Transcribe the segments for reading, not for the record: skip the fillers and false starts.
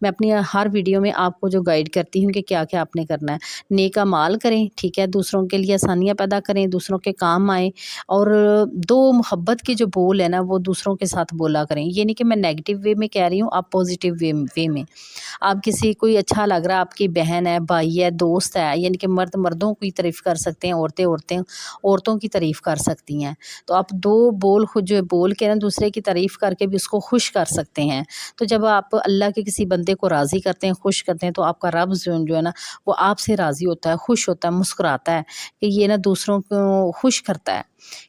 میں اپنی ہر ویڈیو میں آپ کو جو گائیڈ کرتی ہوں کہ کیا کیا آپ نے کرنا ہے. نیک اعمال کریں, ٹھیک ہے, دوسروں کے لیے آسانیاں پیدا کریں, دوسروں کے کام آئیں, اور دو محبت کے جو بول ہے نا وہ دوسروں کے ساتھ بولا کریں. یہ نہیں کہ میں نیگیٹو وے میں کہہ رہی ہوں, آپ پازیٹیو وے میں. آپ کسی کوئی اچھا لگ رہا ہے, آپ کی بہن ہے, بھائی ہے, دوست ہے, یعنی کہ مرد مردوں کی تعریف کر سکتے ہیں, عورتیں عورتوں کی تعریف کر سکتی ہیں. تو آپ دو بول خود جو بول کے نا دوسرے کی تعریف کر کے بھی اس کو خوش کر سکتے ہیں. تو جب آپ اللہ کے کسی بندے کو راضی کرتے ہیں, خوش کرتے ہیں, تو آپ کا رب جو ہے نا وہ آپ سے راضی ہوتا ہے, خوش ہوتا ہے, مسکراتا ہے کہ یہ نا دوسروں کو خوش کرتا ہے.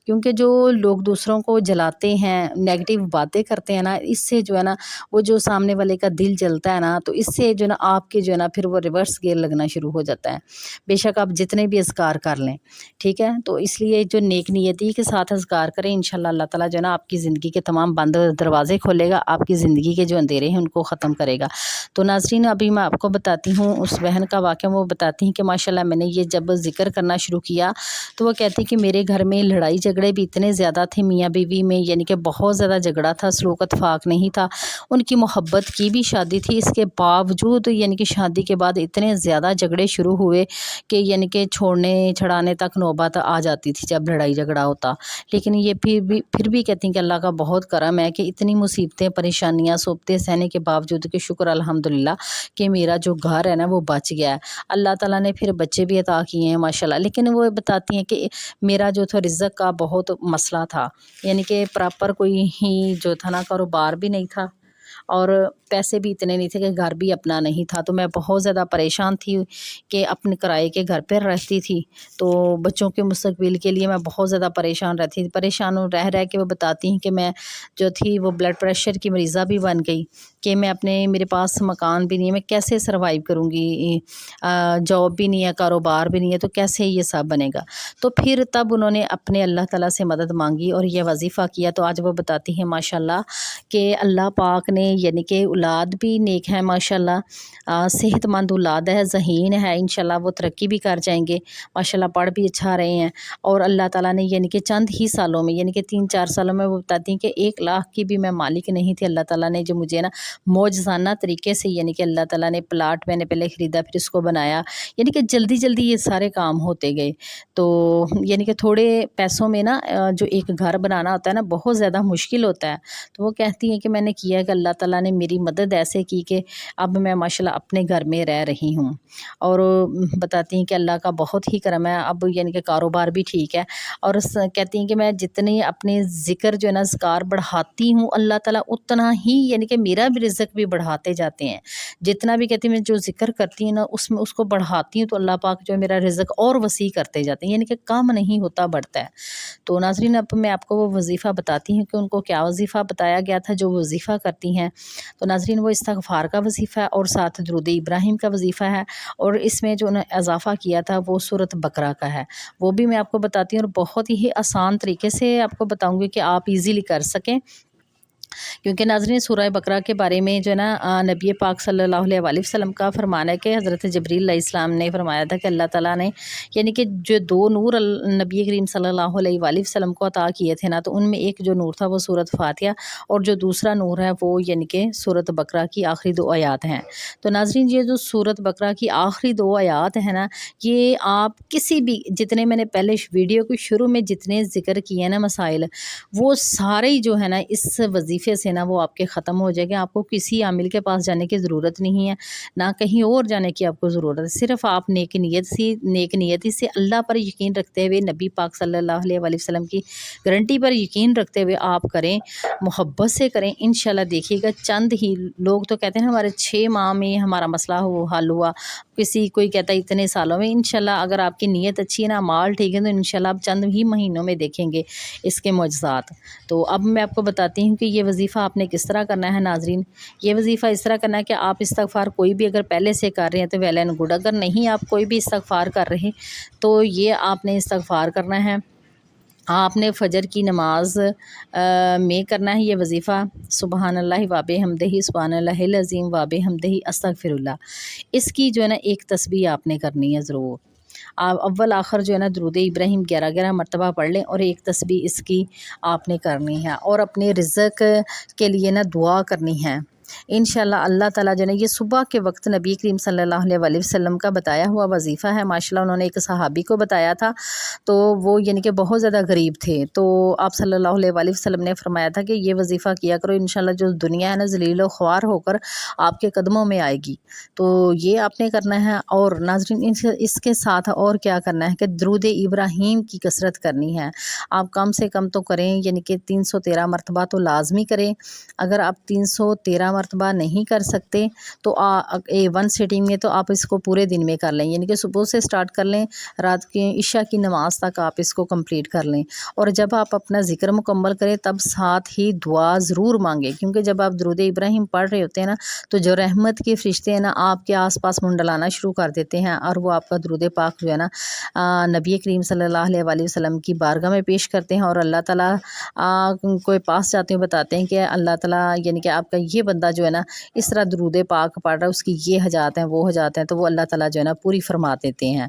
کیونکہ جو لوگ دوسروں کو جلاتے ہیں, نیگیٹو باتیں کرتے ہیں نا, اس سے جو ہے نا وہ جو سامنے والے کا دل جلتا ہے نا, تو اس سے جو ہے نا آپ کے جو ہے نا پھر وہ ریورس گیئر لگنا شروع ہو جاتا ہے. بے شک آپ جتنے بھی اذکار کر لیں, ٹھیک ہے. تو اس لیے جو نیک نیتی کے ساتھ اذکار کریں, انشاءاللہ اللہ تعالیٰ جو ہے نا آپ کی زندگی کے تمام بند دروازے کھولے گا, آپ کی زندگی کے جو اندھیرے ہیں ان کو ختم کرے گا. تو ناظرین, ابھی میں آپ کو بتاتی ہوں اس بہن کا واقعہ. وہ بتاتی ہیں کہ ماشاءاللہ میں نے یہ جب ذکر کرنا شروع کیا تو وہ کہتی کہ میرے گھر میں لڑائی جھگڑے بھی اتنے زیادہ تھے میاں بیوی میں, یعنی کہ بہت زیادہ جھگڑا تھا, سلوک اتفاق نہیں تھا. ان کی محبت کی بھی شادی تھی, اس کے باوجود یعنی کہ شادی کے بعد اتنے زیادہ جھگڑے شروع ہوئے کہ یعنی کہ چھوڑنے چھڑانے تک نوبت آ جاتی تھی جب لڑائی جھگڑا ہوتا. لیکن یہ پھر بھی کہتی ہیں کہ اللہ کا بہت کرم ہے کہ اتنی مصیبتیں پریشانیاں صوبتیں سہنے کے باوجود کہ شکر الحمدللہ کہ میرا جو گھر ہے نا وہ بچ گیا ہے. اللہ تعالیٰ نے پھر بچے بھی عطا کیے ہیں ماشاءاللہ. لیکن وہ بتاتی ہیں کہ میرا جو تھا رزق کا بہت مسئلہ تھا, یعنی کہ پراپر کوئی ہی جو تھا نا کاروبار بھی نہیں تھا, اور پیسے بھی اتنے نہیں تھے کہ گھر بھی اپنا نہیں تھا. تو میں بہت زیادہ پریشان تھی کہ اپنے کرائے کے گھر پر رہتی تھی, تو بچوں کے مستقبل کے لیے میں بہت زیادہ پریشان رہتی تھی. پریشان رہ کے وہ بتاتی ہیں کہ میں جو تھی وہ بلڈ پریشر کی مریضہ بھی بن گئی کہ میں میرے پاس مکان بھی نہیں ہے, میں کیسے سروائیو کروں گی, جاب بھی نہیں ہے, کاروبار بھی نہیں ہے, تو کیسے یہ سب بنے گا. تو پھر تب انہوں نے اپنے اللہ تعالیٰ سے مدد مانگی اور یہ وظیفہ کیا. تو آج وہ بتاتی ہیں ماشاءاللہ کہ اللہ پاک نے یعنی کہ اولاد بھی نیک ہے ماشاءاللہ, صحت مند اولاد ہے, ذہین ہے, انشاءاللہ وہ ترقی بھی کر جائیں گے ماشاءاللہ, پڑھ بھی اچھا رہے ہیں. اور اللہ تعالیٰ نے یعنی کہ چند ہی سالوں میں یعنی کہ 3-4 سالوں میں وہ بتاتی ہیں کہ 1 لاکھ کی بھی میں مالک نہیں تھی. اللہ تعالیٰ نے جو مجھے نا معجزانہ طریقے سے یعنی کہ اللہ تعالیٰ نے پلاٹ میں نے پہلے خریدا, پھر اس کو بنایا, یعنی کہ جلدی جلدی یہ سارے کام ہوتے گئے. تو یعنی کہ تھوڑے پیسوں میں نا جو ایک گھر بنانا ہوتا ہے نا بہت زیادہ مشکل ہوتا ہے. تو وہ کہتی ہیں کہ میں نے کیا کہ اللہ تعالیٰ نے میری مدد ایسے کی کہ اب میں ماشاءاللہ اپنے گھر میں رہ رہی ہوں. اور بتاتی ہیں کہ اللہ کا بہت ہی کرم ہے, اب یعنی کہ کاروبار بھی ٹھیک ہے. اور کہتی ہیں کہ میں جتنے اپنے ذکر جو ہے نا اذکار بڑھاتی ہوں, اللہ تعالیٰ اتنا ہی یعنی کہ میرا بھی رزق بھی بڑھاتے جاتے ہیں. جتنا بھی کہتی ہیں میں جو ذکر کرتی ہوں نا اس کو بڑھاتی ہوں, تو اللہ پاک جو ہے میرا رزق اور وسیع کرتے جاتے ہیں, یعنی کہ کم نہیں ہوتا, بڑھتا ہے. تو ناظرین, اب میں آپ کو وہ وظیفہ بتاتی ہوں کہ ان کو کیا وظیفہ بتایا گیا تھا جو وظیفہ کرتی ہیں. تو ناظرین, وہ استغفار کا وظیفہ ہے اور ساتھ درود ابراہیم کا وظیفہ ہے, اور اس میں جو انہیں اضافہ کیا تھا وہ سورۃ بقرہ کا ہے. وہ بھی میں آپ کو بتاتی ہوں, اور بہت ہی آسان طریقے سے آپ کو بتاؤں گی کہ آپ ایزیلی کر سکیں. کیونکہ ناظرین, سورہ بقرہ کے بارے میں جو ہے نا نبی پاک صلی اللہ علیہ وآلہ وسلم کا فرمان ہے کہ حضرت جبریل علیہ السلام نے فرمایا تھا کہ اللہ تعالیٰ نے یعنی کہ جو 2 نور نبی کریم صلی اللہ علیہ وآلہ وسلم کو عطا کیے تھے نا, تو ان میں ایک جو نور تھا وہ سورۃ فاتحہ, اور جو دوسرا نور ہے وہ یعنی کہ سورۃ بقرہ کی آخری 2 آیات ہیں. تو ناظرین, یہ جو سورۃ بقرہ کی آخری 2 آیات ہیں نا, یہ آپ کسی بھی جتنے میں نے پہلے ویڈیو کے شروع میں جتنے ذکر کیے ہیں نا مسائل, وہ سارے جو ہے نا اس وظیفے سے نا وہ آپ کے ختم ہو جائے گا. آپ کو کسی عامل کے پاس جانے کی ضرورت نہیں ہے, نہ کہیں اور جانے کی آپ کو ضرورت ہے. صرف آپ نیک نیتی سے اللہ پر یقین رکھتے ہوئے, نبی پاک صلی اللہ علیہ وآلہ وسلم کی گارنٹی پر یقین رکھتے ہوئے آپ کریں, محبت سے کریں. انشاءاللہ دیکھیے گا چند ہی لوگ تو کہتے ہیں ہمارے 6 ماہ میں ہمارا مسئلہ حل ہوا, کوئی کہتا ہے اتنے سالوں میں. انشاءاللہ اگر آپ کی نیت اچھی ہے نا, مال ٹھیک ہے, تو انشاءاللہ آپ چند ہی مہینوں میں دیکھیں گے اس کے معجزات. تو اب میں آپ کو بتاتی ہوں کہ یہ وظیفہ آپ نے کس طرح کرنا ہے. ناظرین, یہ وظیفہ اس طرح کرنا ہے کہ آپ استغفار کوئی بھی اگر پہلے سے کر رہے ہیں تو ویل اینڈ گڈ, اگر نہیں آپ کوئی بھی استغفار کر رہے تو یہ آپ نے استغفار کرنا ہے. آپ نے فجر کی نماز میں کرنا ہے یہ وظیفہ, سبحان اللہ و بحمدہ, سبحان اللہ العظیم و بحمدہ, استغفر اللہ. اس کی جو ہے نا ایک تسبیح آپ نے کرنی ہے ضرور. آپ اول آخر جو ہے نا درود ابراہیم 11 مرتبہ پڑھ لیں, اور ایک تسبیح اس کی آپ نے کرنی ہے, اور اپنے رزق کے لیے نا دعا کرنی ہے. انشاءاللہ اللہ تعالیٰ جو ہے یہ صبح کے وقت نبی کریم صلی اللہ علیہ وسلم کا بتایا ہوا وظیفہ ہے۔ ماشاءاللہ انہوں نے ایک صحابی کو بتایا تھا، تو وہ یعنی کہ بہت زیادہ غریب تھے، تو آپ صلی اللہ علیہ وسلم نے فرمایا تھا کہ یہ وظیفہ کیا کرو، انشاءاللہ جو دنیا ہے نا ذلیل و خوار ہو کر آپ کے قدموں میں آئے گی۔ تو یہ آپ نے کرنا ہے، اور ناظرین اس کے ساتھ اور کیا کرنا ہے کہ درود ابراہیم کی کثرت کرنی ہے۔ آپ کم سے کم تو کریں، یعنی کہ 313 مرتبہ تو لازمی کریں۔ اگر آپ 313 مرتبہ نہیں کر سکتے تو ون سیٹنگ میں تو آپ اس کو پورے دن میں کر لیں، یعنی کہ صبح سے سٹارٹ کر لیں، رات کے عشاء کی نماز تک آپ اس کو کمپلیٹ کر لیں۔ اور جب آپ اپنا ذکر مکمل کریں تب ساتھ ہی دعا ضرور مانگیں، کیونکہ جب آپ درود ابراہیم پڑھ رہے ہوتے ہیں نا تو جو رحمت کے فرشتے ہیں نا آپ کے آس پاس منڈلانا شروع کر دیتے ہیں، اور وہ آپ کا درود پاک جو ہے نا نبی کریم صلی اللہ علیہ وسلم کی بارگاہ میں پیش کرتے ہیں، اور اللہ تعالیٰ کو پاس جاتے ہیں، بتاتے ہیں کہ اللہ تعالیٰ یعنی کہ آپ کا یہ بندہ جو ہے نا اس طرح درود پاک پڑھ رہا ہے، اس کی یہ حاجات ہیں وہ حاجات ہیں، تو وہ اللہ تعالیٰ جو ہے نا پوری فرما دیتے ہیں۔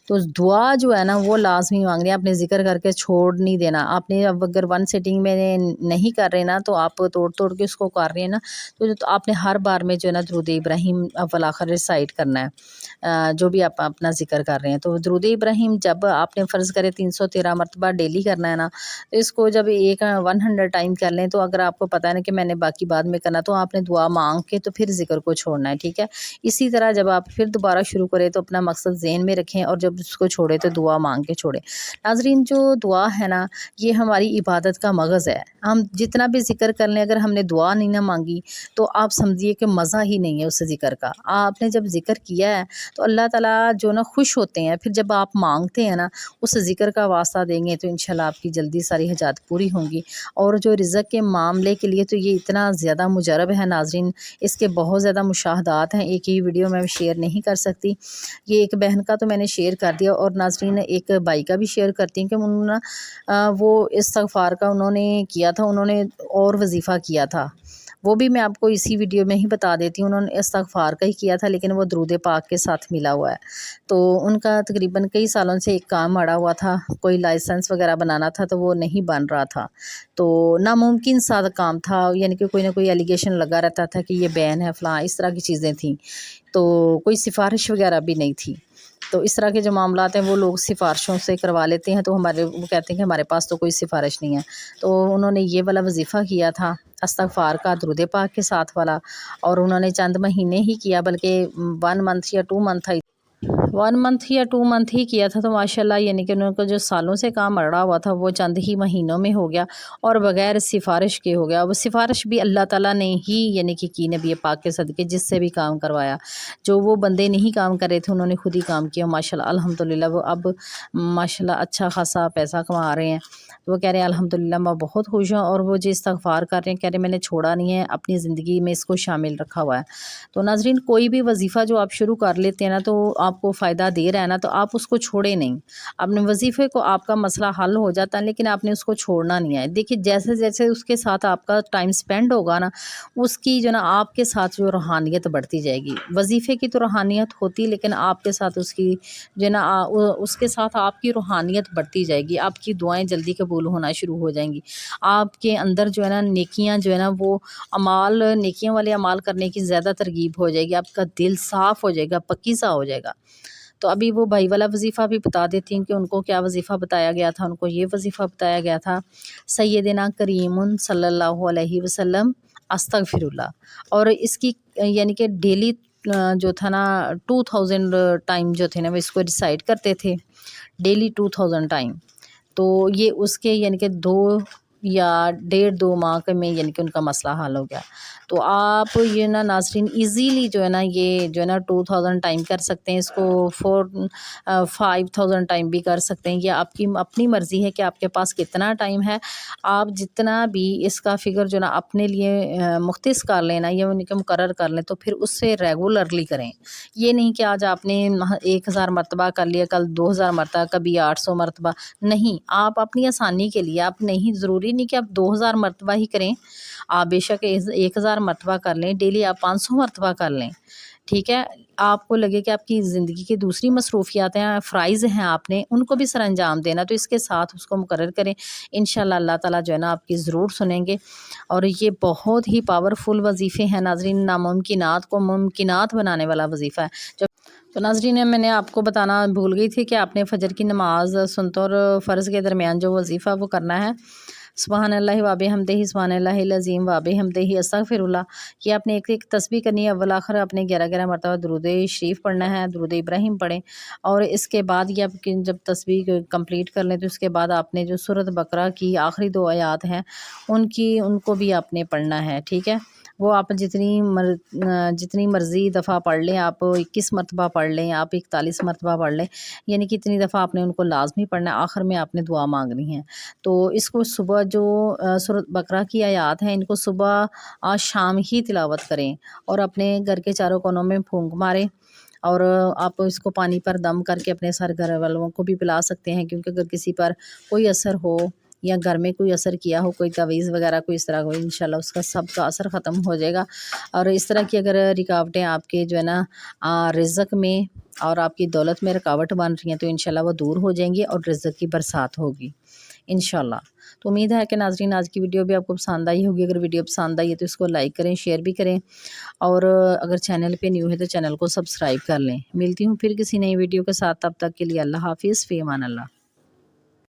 تو دعا جو ہے نا وہ لازمی مانگنی ہے، آپ نے ذکر کر کے چھوڑ نہیں دینا۔ آپ نے اب اگر ون سیٹنگ میں نہیں کر رہے نا تو آپ توڑ کے اس کو کر رہے ہیں نا، تو آپ نے ہر بار میں جو ہے نا درود ابراہیم اول آخر ریسائٹ کرنا ہے، جو بھی آپ اپنا ذکر کر رہے ہیں۔ تو درود ابراہیم جب آپ نے فرض کرے 313 مرتبہ ڈیلی کرنا ہے نا، تو اس کو جب 100 ٹائم کر لیں، تو اگر آپ کو پتہ ہے نا کہ میں نے باقی بعد میں کرنا، تو آپ نے دعا مانگ کے تو پھر ذکر کو چھوڑنا ہے، ٹھیک ہے۔ اسی طرح جب آپ پھر دوبارہ شروع کریں تو اپنا مقصد ذہن میں رکھیں، اور جب اس کو چھوڑے تو دعا مانگ کے چھوڑیں۔ ناظرین جو دعا ہے نا یہ ہماری عبادت کا مغز ہے۔ ہم جتنا بھی ذکر کر لیں، اگر ہم نے دعا نہیں نہ مانگی تو آپ سمجھیے کہ مزہ ہی نہیں ہے اس ذکر کا۔ آپ نے جب ذکر کیا ہے تو اللہ تعالیٰ جو نا خوش ہوتے ہیں، پھر جب آپ مانگتے ہیں نا اس ذکر کا واسطہ دیں گے تو انشاءاللہ آپ کی جلدی ساری حاجات پوری ہوں گی۔ اور جو رزق کے معاملے کے لیے تو یہ اتنا زیادہ مجرب ہے ناظرین، اس کے بہت زیادہ مشاہدات ہیں، ایک ہی ویڈیو میں شیئر نہیں کر سکتی۔ یہ ایک بہن کا تو میں نے شیئر کر دیا، اور ناظرین ایک بھائی کا بھی شیئر کرتی ہیں کہ انہوں نے وہ استغفار کا انہوں نے کیا تھا، انہوں نے اور وظیفہ کیا تھا، وہ بھی میں آپ کو اسی ویڈیو میں ہی بتا دیتی ہوں۔ انہوں نے استغفار کا ہی کیا تھا لیکن وہ درود پاک کے ساتھ ملا ہوا ہے۔ تو ان کا تقریباً کئی سالوں سے ایک کام اڑا ہوا تھا، کوئی لائسنس وغیرہ بنانا تھا تو وہ نہیں بن رہا تھا، تو ناممکن سا کام تھا، یعنی کہ کوئی نہ کوئی ایلیگیشن لگا رہتا تھا کہ یہ بین ہے فلاں، اس طرح کی چیزیں تھیں، تو کوئی سفارش وغیرہ بھی نہیں تھی۔ تو اس طرح کے جو معاملات ہیں وہ لوگ سفارشوں سے کروا لیتے ہیں، تو وہ کہتے ہیں کہ ہمارے پاس تو کوئی سفارش نہیں ہے۔ تو انہوں نے یہ والا وظیفہ کیا تھا استغفار کا درود پاک کے ساتھ والا، اور انہوں نے چند مہینے ہی کیا، بلکہ 1 منتھ یا 2 منتھ 1 منتھ یا 2 منتھ ہی کیا تھا، تو ماشاءاللہ یعنی کہ ان کا جو سالوں سے کام اڑا ہوا تھا وہ چند ہی مہینوں میں ہو گیا، اور بغیر سفارش کے ہو گیا۔ وہ سفارش بھی اللہ تعالیٰ نے ہی یعنی کہ کی نبی پاک کے صدقے، جس سے بھی کام کروایا، جو وہ بندے نہیں کام کر رہے تھے انہوں نے خود ہی کام کیا، ماشاءاللہ الحمدللہ وہ اب ماشاءاللہ اچھا خاصا پیسہ کما رہے ہیں۔ وہ کہہ رہے ہیں الحمدللہ میں بہت خوش ہوں، اور وہ جو استغفار کر رہے ہیں کہہ رہے ہیں میں نے چھوڑا نہیں ہے، اپنی زندگی میں اس کو شامل رکھا ہوا ہے۔ تو ناظرین کوئی بھی وظیفہ جو آپ شروع کر لیتے ہیں نا تو آپ کو فائدہ دے رہا ہے نا، تو آپ اس کو چھوڑے نہیں۔ اپنے وظیفے کو آپ کا مسئلہ حل ہو جاتا ہے لیکن آپ نے اس کو چھوڑنا نہیں ہے۔ دیکھیے جیسے جیسے اس کے ساتھ آپ کا ٹائم سپینڈ ہوگا نا، اس کی جو نا آپ کے ساتھ جو روحانیت بڑھتی جائے گی۔ وظیفے کی تو روحانیت ہوتی لیکن آپ کے ساتھ اس کی جو نا اس کے ساتھ آپ کی روحانیت بڑھتی جائے گی، آپ کی دعائیں جلدی قبول ہونا شروع ہو جائیں گی، آپ کے اندر جو ہے نا نیکیاں جو ہے نا وہ نیکیاں والے عمال کرنے کی زیادہ ترغیب ہو جائے گی، آپ کا دل صاف ہو جائے گا، پکی سا ہو جائے گا۔ تو ابھی وہ بھائی والا وظیفہ بھی بتا دیتی ہوں کہ ان کو کیا وظیفہ بتایا گیا تھا۔ ان کو یہ وظیفہ بتایا گیا تھا سیدنا کریم صلی اللہ علیہ وسلم استغفر اللہ، اور اس کی یعنی کہ ڈیلی جو تھا نا 2000 ٹائم جو تھے نا وہ اس کو ریسائٹ کرتے تھے، ڈیلی 2000 ٹائم۔ تو یہ اس کے یعنی کہ 2 یا 1.5-2 ماہ میں یعنی کہ ان کا مسئلہ حل ہو گیا۔ تو آپ یہ نا ناظرین ایزیلی جو ہے نا یہ جو ہے نا 2000 ٹائم کر سکتے ہیں، اس کو 5000 ٹائم بھی کر سکتے ہیں۔ یہ آپ کی اپنی مرضی ہے کہ آپ کے پاس کتنا ٹائم ہے، آپ جتنا بھی اس کا فگر جو نا اپنے لیے مختص کر لیں نا، یہ ان کے مقرر کر لیں، تو پھر اس سے ریگولرلی کریں۔ یہ نہیں کہ آج آپ نے 1000 مرتبہ کر لیا، کل 2000 مرتبہ، کبھی 800 مرتبہ، نہیں۔ آپ اپنی آسانی کے لیے، آپ نہیں ضروری نہیں کہ آپ 2000 مرتبہ ہی کریں، آپ بے شک 1000 مرتبہ کر لیں، ڈیلی آپ 500 مرتبہ کر لیں، ٹھیک ہے۔ آپ کو لگے کہ آپ کی زندگی کی دوسری مصروفیات ہیں، فرائض ہیں، آپ نے ان کو بھی سر انجام دینا، تو اس کے ساتھ اس کو مقرر کریں، انشاءاللہ اللہ تعالیٰ جو ہے نا آپ کی ضرور سنیں گے۔ اور یہ بہت ہی پاورفل وظیفے ہیں ناظرین، ناممکنات کو ممکنات بنانے والا وظیفہ ہے۔ تو ناظرین میں نے آپ کو بتانا بھول گئی تھی کہ آپ نے فجر کی نماز سنت اور فرض کے درمیان جو وظیفہ وہ کرنا ہے، سبحان اللہ و بحمدہ سبحان اللہ العظیم و بحمدہ استغفر اللہ، یہ آپ نے ایک ایک تسبیح کرنی ہے، اول آخر آپ نے 11 مرتبہ درود شریف پڑھنا ہے، درود ابراہیم پڑھیں، اور اس کے بعد یہ آپ جب تسبیح کمپلیٹ کر لیں تو اس کے بعد آپ نے جو سورۃ بقرہ کی آخری 2 آیات ہیں ان کو بھی آپ نے پڑھنا ہے، ٹھیک ہے۔ وہ آپ جتنی مرضی دفعہ پڑھ لیں، آپ 21 مرتبہ پڑھ لیں، آپ 41 مرتبہ پڑھ لیں، یعنی کہ اتنی دفعہ آپ نے ان کو لازمی پڑھنا ہے، آخر میں آپ نے دعا مانگنی ہے۔ تو اس کو صبح جو سورۃ بقرہ کی آیات ہیں ان کو صبح شام ہی تلاوت کریں، اور اپنے گھر کے چاروں کونوں میں پھونک ماریں، اور آپ اس کو پانی پر دم کر کے اپنے سر گھر والوں کو بھی پلا سکتے ہیں، کیونکہ اگر کسی پر کوئی اثر ہو یا گھر میں کوئی اثر کیا ہو، کوئی تعویذ وغیرہ کوئی اس طرح کو، انشاءاللہ اس کا سب کا اثر ختم ہو جائے گا۔ اور اس طرح کی اگر رکاوٹیں آپ کے جو ہے نا رزق میں اور آپ کی دولت میں رکاوٹ بن رہی ہیں تو انشاءاللہ وہ دور ہو جائیں گی اور رزق کی برسات ہوگی انشاءاللہ۔ تو امید ہے کہ ناظرین آج کی ویڈیو بھی آپ کو پسند آئی ہوگی، اگر ویڈیو پسند آئی ہے تو اس کو لائک کریں، شیئر بھی کریں، اور اگر چینل پہ نیو ہے تو چینل کو سبسکرائب کر لیں۔ ملتی ہوں پھر کسی نئی ویڈیو کے ساتھ، تب تک کے لیے اللہ حافظ، فی امان اللہ۔